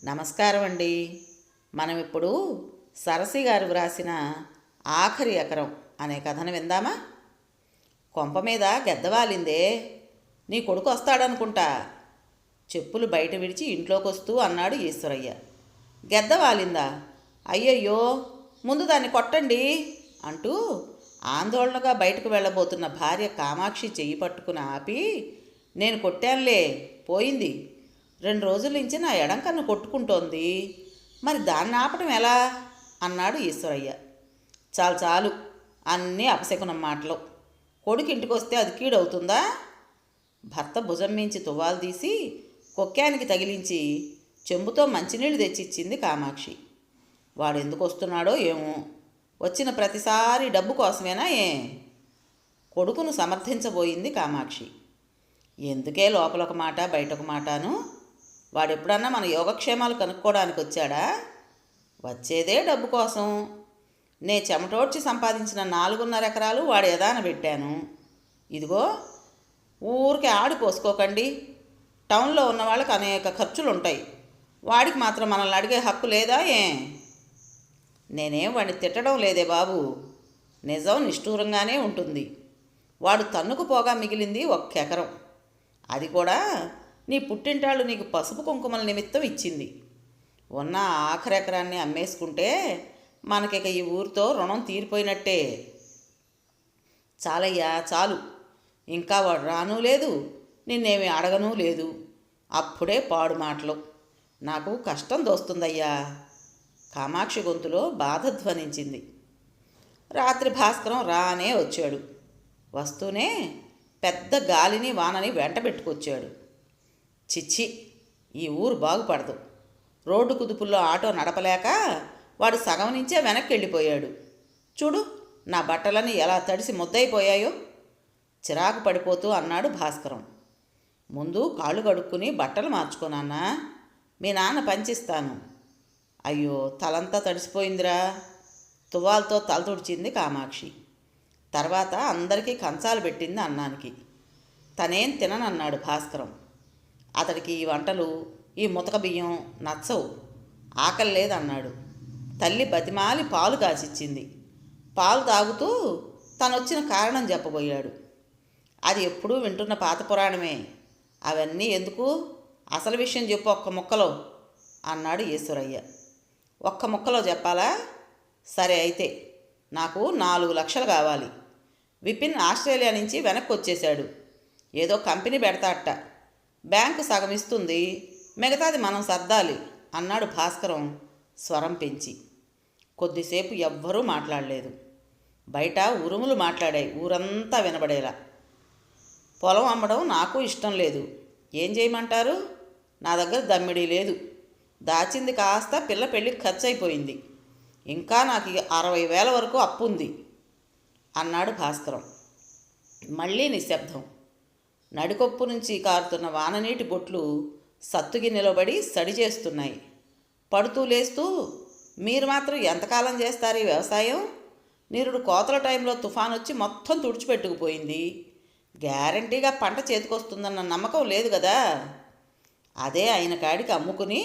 నమస్కారం అండి. మనం ఇప్పుడు సరసి గారు వ్రాసిన ఆఖరి ఎకరం అనే కథను విందామా? కొంప మీద గెద్దవాలిందే, నీ కొడుకు వస్తాడనుకుంటా. చెప్పులు బయట విడిచి ఇంట్లోకి వస్తూ అన్నాడు ఈశ్వరయ్య. గెద్దవాలిందా? అయ్యయ్యో, ముందు దాన్ని కొట్టండి అంటూ ఆందోళనగా బయటకు వెళ్ళబోతున్న భార్య కామాక్షి చెయ్యి పట్టుకుని ఆపి, నేను కొట్టానులే, పోయింది. 2 రోజుల నుంచి నా ఎడం కన్ను కొట్టుకుంటోంది, మరి దాన్ని ఆపటం ఎలా అన్నాడు ఈశ్వరయ్య. చాలు చాలు, అన్నీ అపశకునం మాటలు. కొడుకు ఇంటికి వస్తే అది కీడవుతుందా? భర్త భుజం మించి తువ్వాలు తీసి కొక్కానికి తగిలించి చెంబుతో మంచినీళ్ళు తెచ్చిచ్చింది కామాక్షి. వాడు ఎందుకు వస్తున్నాడో ఏమో, వచ్చిన ప్రతిసారి డబ్బు కోసమేనా కొడుకును సమర్థించబోయింది కామాక్షి. ఎందుకే లోపలొక మాట బయటొక మాటను? వాడెప్పుడన్నా మన యోగక్షేమాలు కనుక్కోవడానికి వచ్చాడా? వచ్చేదే డబ్బు కోసం. నే చెమటోడ్చి సంపాదించిన 4.5 ఎకరాలు వాడు ఎదాన పెట్టాను. ఇదిగో, ఊరికే ఆడిపోసుకోకండి. టౌన్లో ఉన్న వాళ్ళకి అనేక ఖర్చులు ఉంటాయి, వాడికి మాత్రం మనల్ని అడిగే హక్కు లేదా నేనేం వాడిని తిట్టడం లేదే బాబు, నిజం నిష్ఠూరంగానే ఉంటుంది. వాడు తన్నుకుపోగా మిగిలింది 1 ఎకరం. అది కూడా నీ పుట్టింటాళ్ళు నీకు పసుపు కుంకుమల నిమిత్తం ఇచ్చింది. ఉన్న ఆఖరి ఎకరాన్ని అమ్మేసుకుంటే మనకిక ఈ ఊరితో రుణం తీరిపోయినట్టే. చాలయ్యా చాలు, ఇంకా వాడు రానూ లేదు, నిన్నేమి అడగనూ లేదు. అప్పుడే పాడు మాటలు. నాకు కష్టం దోస్తుందయ్యా. కామాక్షి గొంతులో బాధ ధ్వనించింది. రాత్రి భాస్కరం రానే వచ్చాడు. వస్తూనే పెద్ద గాలిని వానని వెంట పెట్టుకొచ్చాడు. చిచ్చి, ఈ ఊరు బాగుపడదు. రోడ్డు కుదుపుల్లో ఆటో నడపలేక వాడు సగం నుంచే వెనక్కి వెళ్ళిపోయాడు. చూడు, నా బట్టలని ఎలా తడిసి ముద్దయిపోయాయో. చిరాకు పడిపోతూ అన్నాడు భాస్కరం. ముందు కాళ్ళు కడుక్కుని బట్టలు మార్చుకోనన్నా, మీ నాన్న పంచిస్తాను. అయ్యో, తలంతా తడిసిపోయిందిరా. తువ్వాలతో తల తుడిచింది కామాక్షి. తర్వాత అందరికీ కంచాలు పెట్టింది అన్నానికి. తనేం తిననన్నాడు భాస్కరం. అతడికి ఈ వంటలు, ఈ ముతక బియ్యం నచ్చవు, ఆకలి లేదన్నాడు. తల్లి బతిమాలి పాలు కాసిచ్చింది. పాలు తాగుతూ తనొచ్చిన కారణం చెప్పబోయాడు. అది ఎప్పుడూ వింటున్న పాత పురాణమే. అవన్నీ ఎందుకు, అసలు విషయం చెప్పు ఒక్క ముక్కలో అన్నాడు ఈశ్వరయ్య. 1 ముక్కలో చెప్పాలా? సరే అయితే, నాకు 4 లక్షలు కావాలి. విపిన్ ఆస్ట్రేలియా నుంచి వెనక్కి వచ్చేశాడు. ఏదో కంపెనీ పెడతాట. బ్యాంకు సగం ఇస్తుంది, మిగతాది మనం సర్దాలి అన్నాడు భాస్కరం స్వరం పెంచి. కొద్దిసేపు ఎవ్వరూ మాట్లాడలేదు. బయట ఉరుములు మాట్లాడాయి, ఊరంతా వినబడేలా. పొలం అమ్మడం నాకు ఇష్టం లేదు. ఏం చేయమంటారు? నా దగ్గర దమ్మిడీ లేదు. దాచింది కాస్త పిల్ల పెళ్ళికి ఖర్చు అయిపోయింది. ఇంకా నాకు 60,000 వరకు అప్పు ఉంది అన్నాడు భాస్కరం. మళ్ళీ నిశ్శబ్దం. నడికొప్పు నుంచి కారుతున్న వాననీటి బొట్లు సత్తుగి నిలబడి సడి చేస్తున్నాయి. పడుతూ లేస్తూ, మీరు మాత్రం ఎంతకాలం చేస్తారు ఈ వ్యవసాయం? నిరుడు కోతల టైంలో తుఫాన్ వచ్చి మొత్తం తుడిచిపెట్టుకుపోయింది. గ్యారంటీగా పంట చేతికొస్తుందన్న నమ్మకం లేదు కదా. అదే అయిన కాడికి అమ్ముకుని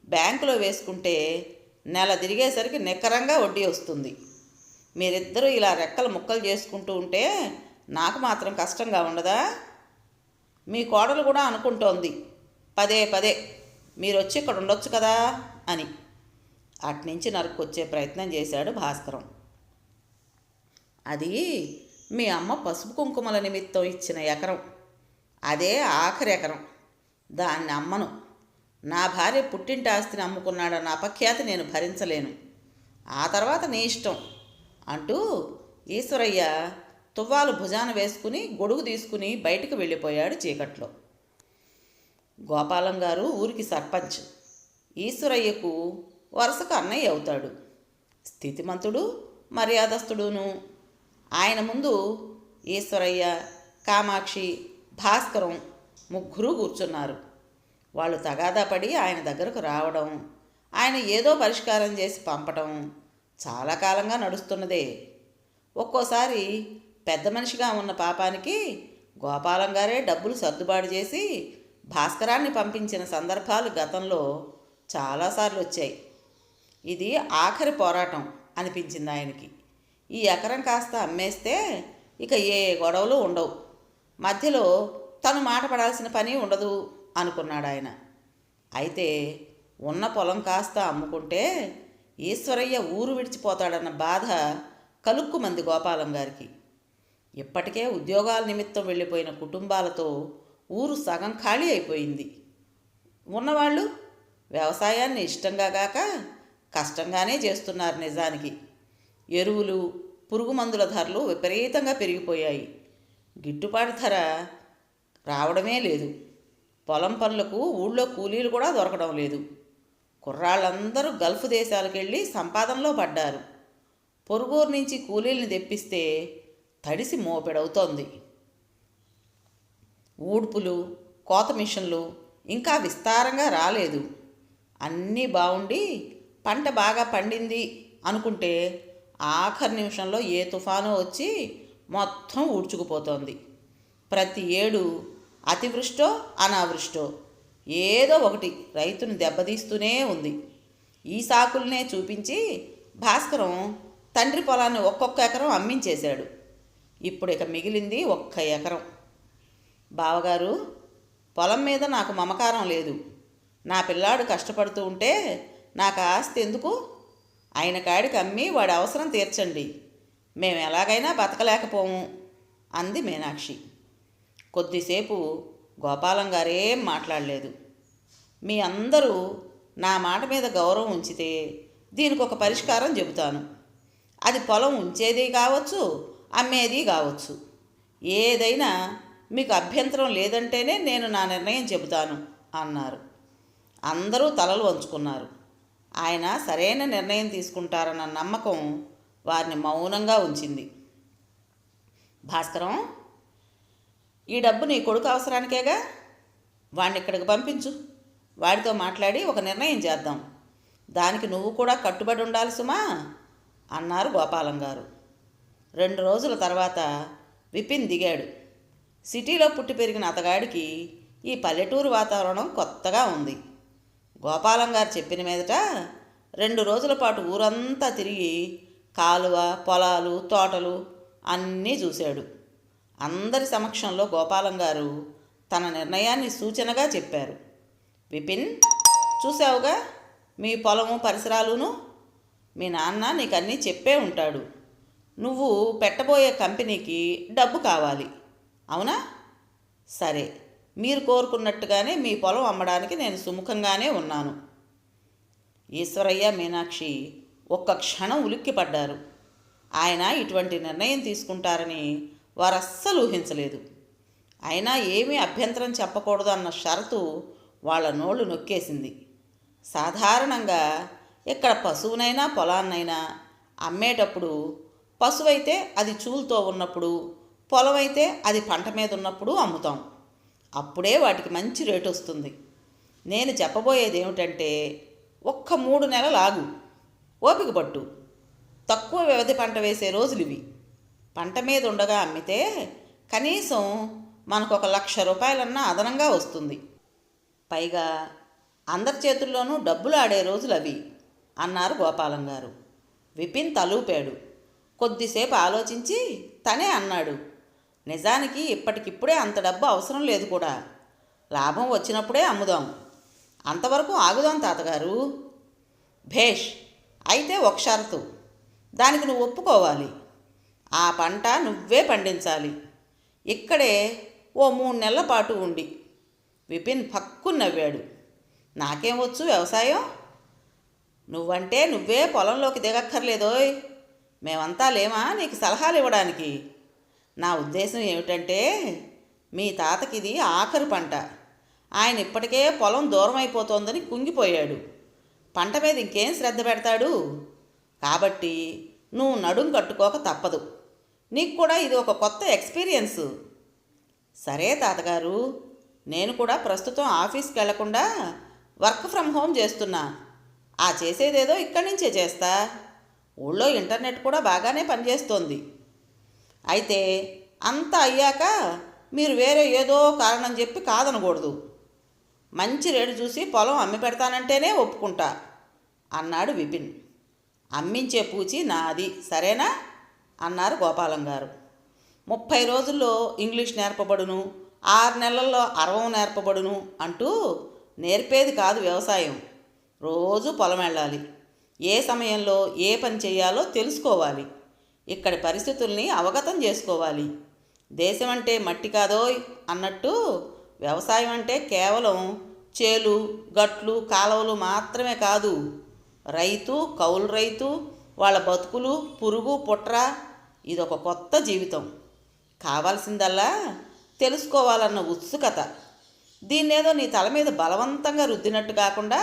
బ్యాంకులో వేసుకుంటే నెల తిరిగేసరికి నిక్కరంగా వడ్డీ వస్తుంది. మీరిద్దరూ ఇలా రెక్కలు ముక్కలు చేసుకుంటూ ఉంటే నాకు మాత్రం కష్టంగా ఉండదా? మీ కోడలు కూడా అనుకుంటోంది పదే పదే, మీరు వచ్చి ఇక్కడ ఉండొచ్చు కదా అని. అట్నుంచి నరుక్కొచ్చే ప్రయత్నం చేశాడు భాస్కరం. అది మీ అమ్మ పసుపు కుంకుమల నిమిత్తం ఇచ్చిన ఎకరం. అదే ఆఖరి ఎకరం. దాన్ని అమ్మను. నా భార్య పుట్టింటి ఆస్తిని అమ్ముకున్నాడన్న అపఖ్యాతి నేను భరించలేను. ఆ తర్వాత నీ ఇష్టం అంటూ ఈశ్వరయ్య తువ్వాలు భుజాన వేసుకుని గొడుగు తీసుకుని బయటికి వెళ్ళిపోయాడు చీకట్లో. గోపాలం గారు ఊరికి సర్పంచ్. ఈశ్వరయ్యకు వరుసకు అన్నయ్య అవుతాడు. స్థితిమంతుడు, మర్యాదస్తుడును. ఆయన ముందు ఈశ్వరయ్య, కామాక్షి, భాస్కరం ముగ్గురు కూర్చున్నారు. వాళ్ళు తగాదా పడి ఆయన దగ్గరకు రావడం, ఆయన ఏదో పరిష్కారం చేసి పంపటం చాలా కాలంగా నడుస్తున్నదే. ఒక్కోసారి పెద్ద మనిషిగా ఉన్న పాపానికి గోపాలం గారే డబ్బులు సర్దుబాటు చేసి భాస్కరాన్ని పంపించిన సందర్భాలు గతంలో చాలాసార్లు వచ్చాయి. ఇది ఆఖరి పోరాటం అనిపించింది ఆయనకి. ఈ ఎకరం కాస్త అమ్మేస్తే ఇక ఏ గొడవలు ఉండవు, మధ్యలో తను మాట పడాల్సిన పని ఉండదు అనుకున్నాడు ఆయన. అయితే ఉన్న పొలం కాస్త అమ్ముకుంటే ఈశ్వరయ్య ఊరు విడిచిపోతాడన్న బాధ కలుక్కుమంది గోపాలం గారికి. ఇప్పటికే ఉద్యోగాల నిమిత్తం వెళ్ళిపోయిన కుటుంబాలతో ఊరు సగం ఖాళీ అయిపోయింది. ఉన్నవాళ్ళు వ్యవసాయాన్ని ఇష్టంగా గాక కష్టంగానే చేస్తున్నారు. నిజానికి ఎరువులు, పురుగు మందుల ధరలు విపరీతంగా పెరిగిపోయాయి. గిట్టుబాటు ధర రావడమే లేదు. పొలం పనులకు ఊళ్ళో కూలీలు కూడా దొరకడం లేదు. కుర్రాళ్ళందరూ గల్ఫ్ దేశాలకు వెళ్ళి సంపాదనలో పడ్డారు. పొరుగురు నుంచి కూలీల్ని తెప్పిస్తే తడిసి మోపెడవుతోంది. ఊడ్పులు, కోత మిషన్లు ఇంకా విస్తారంగా రాలేదు. అన్నీ బాగుండి పంట బాగా పండింది అనుకుంటే ఆఖరి నిమిషంలో ఏ తుఫాను వచ్చి మొత్తం ఊడ్చుకుపోతోంది. ప్రతి ఏడు అతివృష్టో అనావృష్టో ఏదో ఒకటి రైతుని దెబ్బతీస్తూనే ఉంది. ఈ సాకుల్నే చూపించి భాస్కరం తండ్రి పొలాన్ని ఒక్కొక్క ఎకరం అమ్మించేశాడు. ఇప్పుడు ఇక మిగిలింది 1 ఎకరం. బావగారు, పొలం మీద నాకు మమకారం లేదు. నా పిల్లాడు కష్టపడుతూ ఉంటే నాకు ఆస్తి ఎందుకు? ఆయన కాడికి అమ్మి వాడి అవసరం తీర్చండి. మేము ఎలాగైనా బతకలేకపోము అంది మీనాక్షి. కొద్దిసేపు గోపాలం గారేం మాట్లాడలేదు. మీ అందరూ నా మాట మీద గౌరవం ఉంచితే దీనికి ఒక పరిష్కారం చెబుతాను. అది పొలం ఉంచేది కావచ్చు, అమ్మేది కావచ్చు. ఏదైనా మీకు అభ్యంతరం లేదంటేనే నేను నా నిర్ణయం చెబుతాను అన్నారు. అందరూ తలలు వంచుకున్నారు. ఆయన సరైన నిర్ణయం తీసుకుంటారన్న నమ్మకం వారిని మౌనంగా ఉంచింది. భాస్కరం, ఈ డబ్బు నీ కొడుకు అవసరానికేగా, వాడిని ఇక్కడికి పంపించు. వాడితో మాట్లాడి ఒక నిర్ణయం చేద్దాం. దానికి నువ్వు కూడా కట్టుబడి ఉండాలి సుమా అన్నారు గోపాలం గారు. 2 రోజుల తర్వాత విపిన్ దిగాడు. సిటీలో పుట్టి పెరిగిన అతగాడికి ఈ పల్లెటూరు వాతావరణం కొత్తగా ఉంది. గోపాలం గారు చెప్పిన మీదట 2 రోజుల పాటు ఊరంతా తిరిగి కాలువ, పొలాలు, తోటలు అన్నీ చూశాడు. అందరి సమక్షంలో గోపాలం గారు తన నిర్ణయాన్ని సూచనగా చెప్పారు. విపిన్, చూసావుగా మీ పొలము పరిసరాలును. మీ నాన్న నీకు అన్నీ చెప్పే ఉంటాడు. నువ్వు పెట్టబోయే కంపెనీకి డబ్బు కావాలి, అవునా? సరే, మీరు కోరుకున్నట్టుగానే మీ పొలం అమ్మడానికి నేను సుముఖంగానే ఉన్నాను. ఈశ్వరయ్య, మీనాక్షి ఒక్క క్షణం ఉలిక్కిపడ్డారు. ఆయన ఇటువంటి నిర్ణయం తీసుకుంటారని వారు అస్సలు ఊహించలేదు. అయినా ఏమీ అభ్యంతరం చెప్పకూడదు అన్న షరతు వాళ్ళ నోళ్ళు నొక్కేసింది. సాధారణంగా ఇక్కడ పశువునైనా పొలాన్నైనా అమ్మేటప్పుడు పశువైతే అది చూలుతో ఉన్నప్పుడు, పొలం అయితే అది పంట మీద ఉన్నప్పుడు అమ్ముతాం. అప్పుడే వాటికి మంచి రేటు వస్తుంది. నేను చెప్పబోయేది ఏమిటంటే, ఒక్క 3 నెలలు ఆగు, ఓపిక పట్టు. తక్కువ వ్యవధి పంట వేసే రోజులు ఇవి. పంట మీద ఉండగా అమ్మితే కనీసం మనకు 1,00,000 రూపాయలన్నా అదనంగా వస్తుంది. పైగా అందరి చేతుల్లోనూ డబ్బులు ఆడే రోజులు అవి అన్నారు గోపాలం గారు. విపిన్ తలూపాడు. కొద్దిసేపు ఆలోచించి తనే అన్నాడు, నిజానికి ఇప్పటికిప్పుడే అంత డబ్బు అవసరం లేదు కూడా. లాభం వచ్చినప్పుడే అమ్ముదాం. అంతవరకు ఆగుదాం తాతగారు. భేష్, అయితే ఒక షరతు. దానికి నువ్వు ఒప్పుకోవాలి. ఆ పంట నువ్వే పండించాలి. ఇక్కడే ఓ 3 నెలల పాటు ఉండి. విపిన్ ఫక్కున నవ్వాడు. నాకేం వచ్చు వ్యవసాయం? నువ్వంటే నువ్వే పొలంలోకి దిగక్కర్లేదోయ్. మేమంతా లేమా నీకు సలహాలు ఇవ్వడానికి? నా ఉద్దేశం ఏమిటంటే, మీ తాతకిది ఆఖరు పంట. ఆయన ఇప్పటికే పొలం దూరం అయిపోతోందని కుంగిపోయాడు. పంట మీద ఇంకేం శ్రద్ధ పెడతాడు? కాబట్టి నువ్వు నడుం కట్టుకోక తప్పదు. నీకు కూడా ఇది ఒక కొత్త ఎక్స్పీరియన్స్. సరే తాతగారు, నేను కూడా ప్రస్తుతం ఆఫీస్కి వెళ్లకుండా వర్క్ ఫ్రమ్ హోమ్ చేస్తున్నా. ఆ చేసేదేదో ఇక్కడి నుంచే చేస్తా. ఊళ్ళో ఇంటర్నెట్ కూడా బాగానే పనిచేస్తోంది. అయితే అంతా అయ్యాక మీరు వేరే ఏదో కారణం చెప్పి కాదనకూడదు. మంచి రేటు చూసి పొలం అమ్మి పెడతానంటేనే ఒప్పుకుంటా అన్నాడు విపిన్. అమ్మించే పూచి నాది, సరేనా అన్నారు గోపాలం గారు. 30 రోజుల్లో ఇంగ్లీష్ నేర్పబడును, 6 నెలల్లో అరవం నేర్పబడును అంటూ నేర్పేది కాదు వ్యవసాయం. రోజు పొలం వెళ్ళాలి, ఏ సమయంలో ఏ పని చేయాలో తెలుసుకోవాలి, ఇక్కడి పరిస్థితుల్ని అవగతం చేసుకోవాలి. దేశం అంటే మట్టి కాదోయ్ అన్నట్టు వ్యవసాయం అంటే కేవలం చేలు, గట్లు, కాలువలు మాత్రమే కాదు. రైతు, కౌలు రైతు, వాళ్ళ బతుకులు, పురుగు పుట్ర, ఇదొక కొత్త జీవితం. కావాల్సిందల్లా తెలుసుకోవాలన్న ఉత్సుకత. దీన్నేదో నీ తల మీద బలవంతంగా రుద్దినట్టు కాకుండా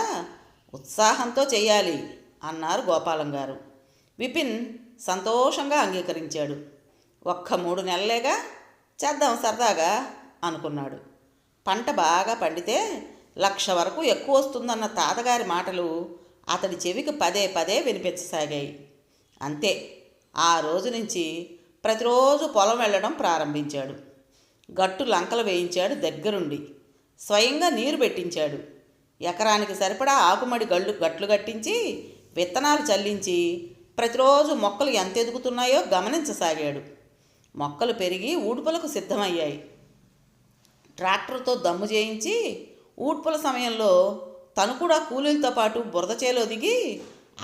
ఉత్సాహంతో చెయ్యాలి అన్నారు గోపాలం గారు. విపిన్ సంతోషంగా అంగీకరించాడు. ఒక్క 3 నెలలేగా, చేద్దాం సరదాగా అనుకున్నాడు. పంట బాగా పండితే 1,00,000 వరకు ఎక్కువ వస్తుందన్న తాతగారి మాటలు అతడి చెవికి పదే పదే వినిపించసాగాయి. అంతే, ఆ రోజు నుంచి ప్రతిరోజు పొలం వెళ్ళడం ప్రారంభించాడు. గట్టు లంకలు వేయించాడు దగ్గరుండి. స్వయంగా నీరు పెట్టించాడు. ఎకరానికి సరిపడా ఆకుమడి గట్లు కట్టించి విత్తనాలు చల్లించి ప్రతిరోజు మొక్కలు ఎంత ఎదుగుతున్నాయో గమనించసాగాడు. మొక్కలు పెరిగి ఊడ్పులకు సిద్ధమయ్యాయి. ట్రాక్టర్తో దమ్ము చేయించి ఊడ్పుల సమయంలో తను కూడా కూలీలతో పాటు బురద చేలో దిగి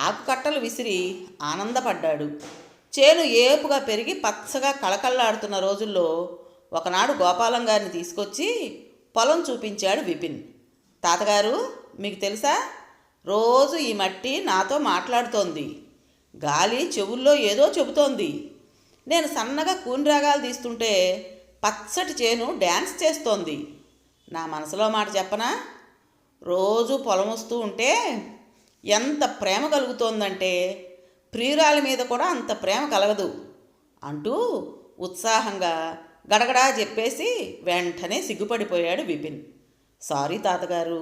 ఆకుకట్టలు విసిరి ఆనందపడ్డాడు. చేను ఏపుగా పెరిగి పచ్చగా కళకళలాడుతున్న రోజుల్లో ఒకనాడు గోపాలం గారిని తీసుకొచ్చి పొలం చూపించాడు విపిన్. తాతగారు, మీకు తెలుసా, రోజు ఈ మట్టి నాతో మాట్లాడుతోంది. గాలి చెవుల్లో ఏదో చెబుతోంది. నేను సన్నగా కూనిరాగాలు తీస్తుంటే పచ్చటి చేను డ్యాన్స్ చేస్తోంది. నా మనసులో మాట చెప్పనా, రోజు పొలం వస్తూ ఉంటే ఎంత ప్రేమ కలుగుతోందంటే ప్రియురాల మీద కూడా అంత ప్రేమ కలగదు అంటూ ఉత్సాహంగా గడగడా చెప్పేసి వెంటనే సిగ్గుపడిపోయాడు విపిన్. సారీ తాతగారు,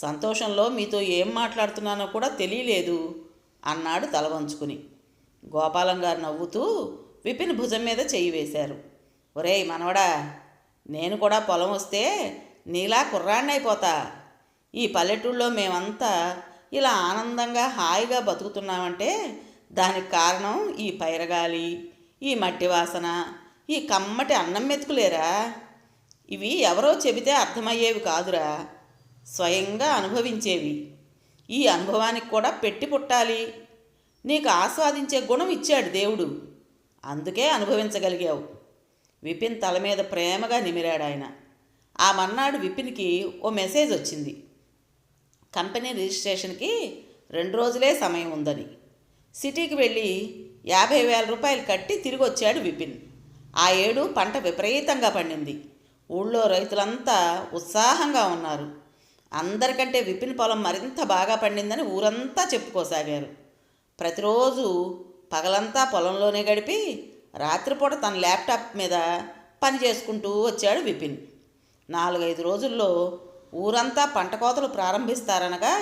సంతోషంలో మీతో ఏం మాట్లాడుతున్నానో కూడా తెలియలేదు అన్నాడు తల వంచుకుని. గోపాలం గారు నవ్వుతూ విపిన్ భుజం మీద చెయ్యి వేశారు. ఒరేయ్ మనవడా, నేను కూడా పొలం వస్తే నీలా కుర్రాణ్ణైపోతా. ఈ పల్లెటూళ్ళలో మేమంతా ఇలా ఆనందంగా హాయిగా బతుకుతున్నామంటే దానికి కారణం ఈ పైరగాలి, ఈ మట్టి వాసన, ఈ కమ్మటి అన్నం మెతుకులేరా. ఇవి ఎవరో చెబితే అర్థమయ్యేవి కాదురా, స్వయంగా అనుభవించేవి. ఈ అనుభవానికి కూడా పెట్టి పుట్టాలి. నీకు ఆస్వాదించే గుణం ఇచ్చాడు దేవుడు, అందుకే అనుభవించగలిగావు. విపిన్ తల మీద ప్రేమగా నిమిరాడాయన. ఆ మర్నాడు విపిన్కి ఓ మెసేజ్ వచ్చింది. కంపెనీ రిజిస్ట్రేషన్కి 2 రోజులే సమయం ఉందని. సిటీకి వెళ్ళి 50,000 రూపాయలు కట్టి తిరిగి వచ్చాడు విపిన్. ఆ ఏడు పంట విపరీతంగా పండింది. ఊళ్ళో రైతులంతా ఉత్సాహంగా ఉన్నారు. అందరికంటే విపిన్ పొలం మరింత బాగా పండిందని ఊరంతా చెప్పుకోసాగారు. ప్రతిరోజు పగలంతా పొలంలోనే గడిపి రాత్రిపూట తన ల్యాప్టాప్ మీద పని చేసుకుంటూ వచ్చాడు విపిన్. 4-5 రోజుల్లో ఊరంతా పంట కోతలు ప్రారంభిస్తారనగా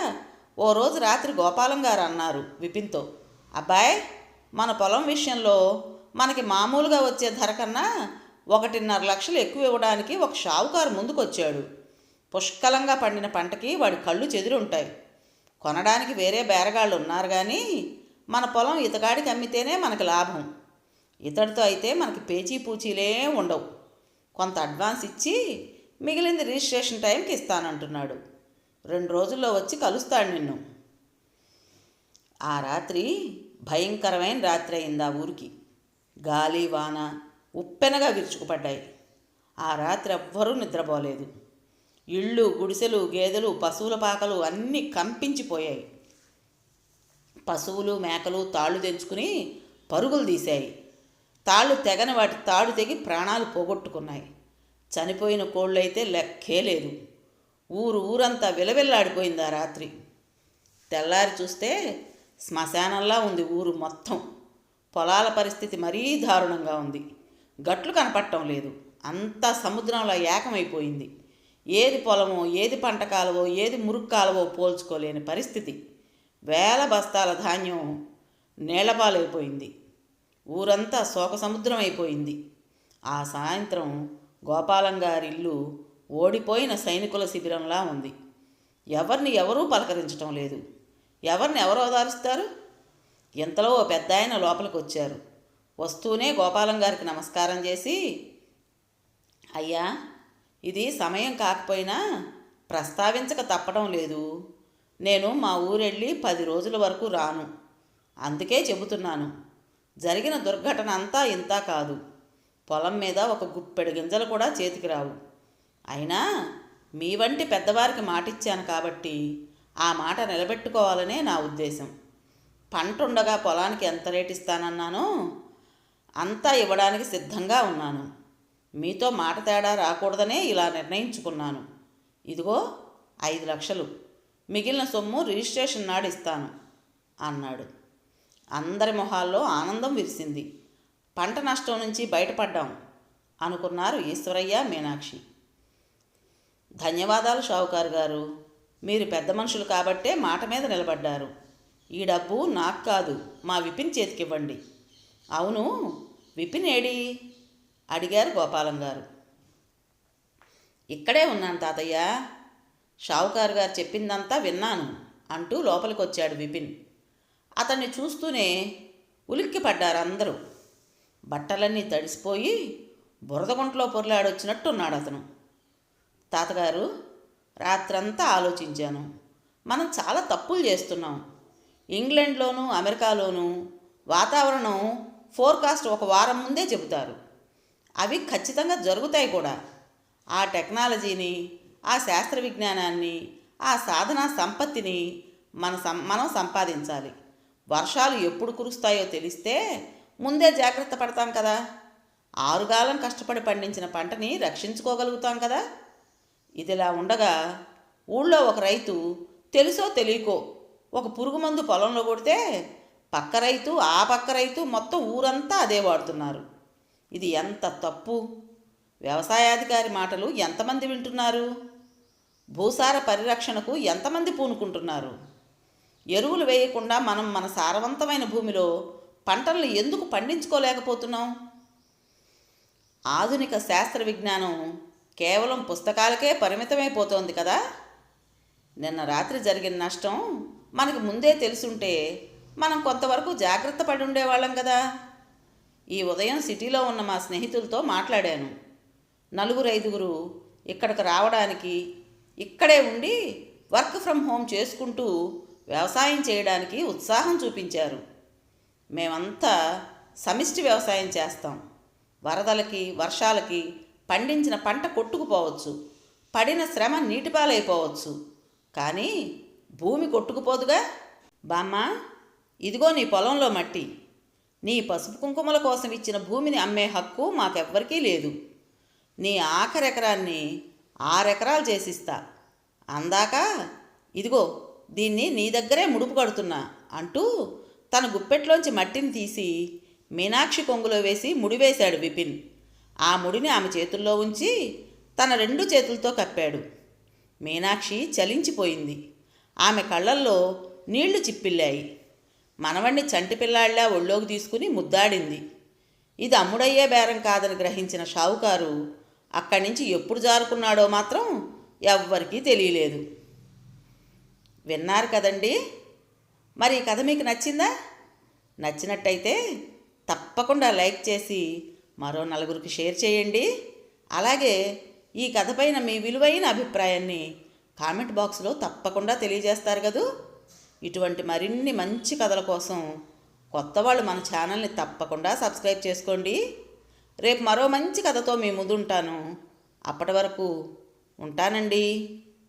ఓ రోజు రాత్రి గోపాలం గారు అన్నారు విపిన్తో, అబ్బాయ్, మన పొలం విషయంలో మనకి మామూలుగా వచ్చే ధర కన్నా 1.5 లక్షలు ఎక్కువ ఇవ్వడానికి ఒక షావుకారు ముందుకొచ్చాడు. పుష్కలంగా పండిన పంటకి వాడి కళ్ళు చెదిరుంటాయి. కొనడానికి వేరే బేరగాళ్ళు ఉన్నారు కానీ మన పొలం ఇతగాడికి అమ్మితేనే మనకి లాభం. ఇతడితో అయితే మనకి పేచీ పూచీలే ఉండవు. కొంత అడ్వాన్స్ ఇచ్చి మిగిలింది రిజిస్ట్రేషన్ టైంకి ఇస్తానంటున్నాడు. 2 రోజుల్లో వచ్చి కలుస్తాడు నిన్ను. ఆ రాత్రి భయంకరమైన రాత్రి అయింది ఆ ఊరికి. గాలి వాన ఉప్పెనగా విరుచుకుపడ్డాయి. ఆ రాత్రి ఎవ్వరూ నిద్రపోలేదు. ఇళ్ళు, గుడిసెలు, గేదెలు, పశువుల పాకలు అన్నీ కంపించిపోయాయి. పశువులు, మేకలు తాళ్ళు తెంచుకుని పరుగులు తీశాయి. తాళ్ళు తెగని వాటి తాడు తెగి ప్రాణాలు పోగొట్టుకున్నాయి. చనిపోయిన కోళ్ళైతే లెక్కే లేదు. ఊరంతా విలవిల్లాడిపోయింది ఆ రాత్రి. తెల్లారి చూస్తే శ్మశానంలా ఉంది ఊరు మొత్తం. పొలాల పరిస్థితి మరీ దారుణంగా ఉంది. గట్లు కనపడటం లేదు. అంతా సముద్రంలో ఏకమైపోయింది. ఏది పొలమో, ఏది పంట కాలవో, ఏది మురుగు కాలవో పోల్చుకోలేని పరిస్థితి. వేల బస్తాల ధాన్యం నీళ్లపాలైపోయింది. ఊరంతా శోక సముద్రం అయిపోయింది. ఆ సాయంత్రం గోపాలం గారి ఇల్లు ఓడిపోయిన సైనికుల శిబిరంలా ఉంది. ఎవరిని ఎవరూ పలకరించటం లేదు. ఎవరిని ఎవరు ఓదారుస్తారు? ఇంతలో ఓ పెద్ద ఆయన లోపలికి వచ్చారు. వస్తూనే గోపాలం గారికి నమస్కారం చేసి, అయ్యా, ఇది సమయం కాకపోయినా ప్రస్తావించక తప్పడం లేదు. నేను మా ఊరెళ్ళి 10 రోజుల వరకు రాను. అందుకే చెబుతున్నాను. జరిగిన దుర్ఘటన అంతా ఇంతా కాదు. పొలం మీద ఒక గుప్పెడు గింజలు కూడా చేతికి రావు. అయినా మీ వంటి పెద్దవారికి మాటిచ్చాను కాబట్టి ఆ మాట నిలబెట్టుకోవాలనే నా ఉద్దేశం. పంట ఉండగా పొలానికి ఎంత రేటు ఇస్తానన్నానో అంతా ఇవ్వడానికి సిద్ధంగా ఉన్నాను. మీతో మాట తేడా రాకూడదనే ఇలా నిర్ణయించుకున్నాను. ఇదిగో 5 లక్షలు, మిగిలిన సొమ్ము రిజిస్ట్రేషన్ నాడు ఇస్తాను అన్నాడు. అందరి మొహాల్లో ఆనందం విరిసింది. పంట నష్టం నుంచి బయటపడ్డాం అనుకున్నారు ఈశ్వరయ్య, మీనాక్షి. ధన్యవాదాలు షావుకారు గారు. మీరు పెద్ద మనుషులు కాబట్టే మాట మీద నిలబడ్డారు. ఈ డబ్బు నాకు కాదు, మా విపిన్ చేతికివ్వండి. అవును, విపిన్ ఏడి? అడిగారు గోపాలం గారు. ఇక్కడే ఉన్నాను తాతయ్య. షావుకారు గారు చెప్పిందంతా విన్నాను అంటూ లోపలికి వచ్చాడు విపిన్. అతన్ని చూస్తూనే ఉలిక్కి పడ్డారు అందరూ. బట్టలన్నీ తడిసిపోయి బురదగుంట్లో పొర్లాడొచ్చినట్టున్నాడు అతను. తాతగారు, రాత్రంతా ఆలోచించాను. మనం చాలా తప్పులు చేస్తున్నాం. ఇంగ్లాండ్లోనూ అమెరికాలోనూ వాతావరణం ఫోర్కాస్ట్ ఒక వారం ముందే చెబుతారు. అవి ఖచ్చితంగా జరుగుతాయి కూడా. ఆ టెక్నాలజీని, ఆ శాస్త్ర విజ్ఞానాన్ని, ఆ సాధనా సంపత్తిని మనం సంపాదించాలి. వర్షాలు ఎప్పుడు కురుస్తాయో తెలిస్తే ముందే జాగ్రత్త పడతాం కదా. 6 కాలం కష్టపడి పండించిన పంటని రక్షించుకోగలుగుతాం కదా. ఇదిలా ఉండగా ఊళ్ళో ఒక రైతు తెలుసో తెలియకో ఒక పురుగు మందు పొలంలో కొడితే పక్క రైతు, ఆ పక్క రైతు, మొత్తం ఊరంతా అదే వాడుతున్నారు. ఇది ఎంత తప్పు! వ్యవసాయాధికారి మాటలు ఎంతమంది వింటున్నారు? భూసార పరిరక్షణకు ఎంతమంది పూనుకుంటున్నారు? ఎరువులు వేయకుండా మనం మన సారవంతమైన భూమిలో పంటలను ఎందుకు పండించుకోలేకపోతున్నాం? ఆధునిక శాస్త్ర విజ్ఞానం కేవలం పుస్తకాలకే పరిమితమైపోతోంది కదా. నిన్న రాత్రి జరిగిన నష్టం మనకు ముందే తెలుసుంటే మనం కొంతవరకు జాగ్రత్త పడి ఉండేవాళ్ళం కదా. ఈ ఉదయం సిటీలో ఉన్న మా స్నేహితులతో మాట్లాడాను. 4-5 ఇక్కడికి రావడానికి, ఇక్కడే ఉండి వర్క్ ఫ్రమ్ హోమ్ చేసుకుంటూ వ్యవసాయం చేయడానికి ఉత్సాహం చూపించారు. మేమంతా సమిష్టి వ్యవసాయం చేస్తాం. వరదలకి, వర్షాలకి పండించిన పంట కొట్టుకుపోవచ్చు, పడిన శ్రమ నీటిపాలైపోవచ్చు, కానీ భూమి కొట్టుకుపోదుగా. బామ్మ, ఇదిగో నీ పొలంలో మట్టి. నీ పసుపు కుంకుమల కోసం ఇచ్చిన భూమిని అమ్మే హక్కు మాకెవ్వరికీ లేదు. నీ ఆఖరి ఎకరాన్ని 6 ఎకరాలు చేసిస్తా. అందాక ఇదిగో దీన్ని నీ దగ్గరే ముడుపు కడుతున్నా అంటూ తన గుప్పెట్లోంచి మట్టిని తీసి మీనాక్షి కొంగులో వేసి ముడివేశాడు విపిన్. ఆ ముడిని ఆమె చేతుల్లో ఉంచి తన 2 చేతులతో కప్పాడు. మీనాక్షి చలించిపోయింది. ఆమె కళ్ళల్లో నీళ్లు చిప్పిల్లాయి. మనవణ్ణి చంటిపిల్లాళ్లా ఒళ్ళోకి తీసుకుని ముద్దాడింది. ఇది అమ్ముడయ్యే బేరం కాదని గ్రహించిన షావుకారు అక్కడి నుంచి ఎప్పుడు జారుకున్నాడో మాత్రం ఎవ్వరికీ తెలియలేదు. విన్నారు కదండి. మరి ఈ కథ మీకు నచ్చిందా? నచ్చినట్టయితే తప్పకుండా లైక్ చేసి మరో 4కి షేర్ చేయండి. అలాగే ఈ కథపైన మీ విలువైన అభిప్రాయాన్ని కామెంట్ బాక్స్లో తప్పకుండా తెలియజేస్తారు కదూ. ఇటువంటి మరిన్ని మంచి కథల కోసం కొత్త వాళ్ళు మన ఛానల్ని తప్పకుండా సబ్స్క్రైబ్ చేసుకోండి. రేపు మరో మంచి కథతో మీ ముందు ఉంటాను. అప్పటి వరకు ఉంటానండి.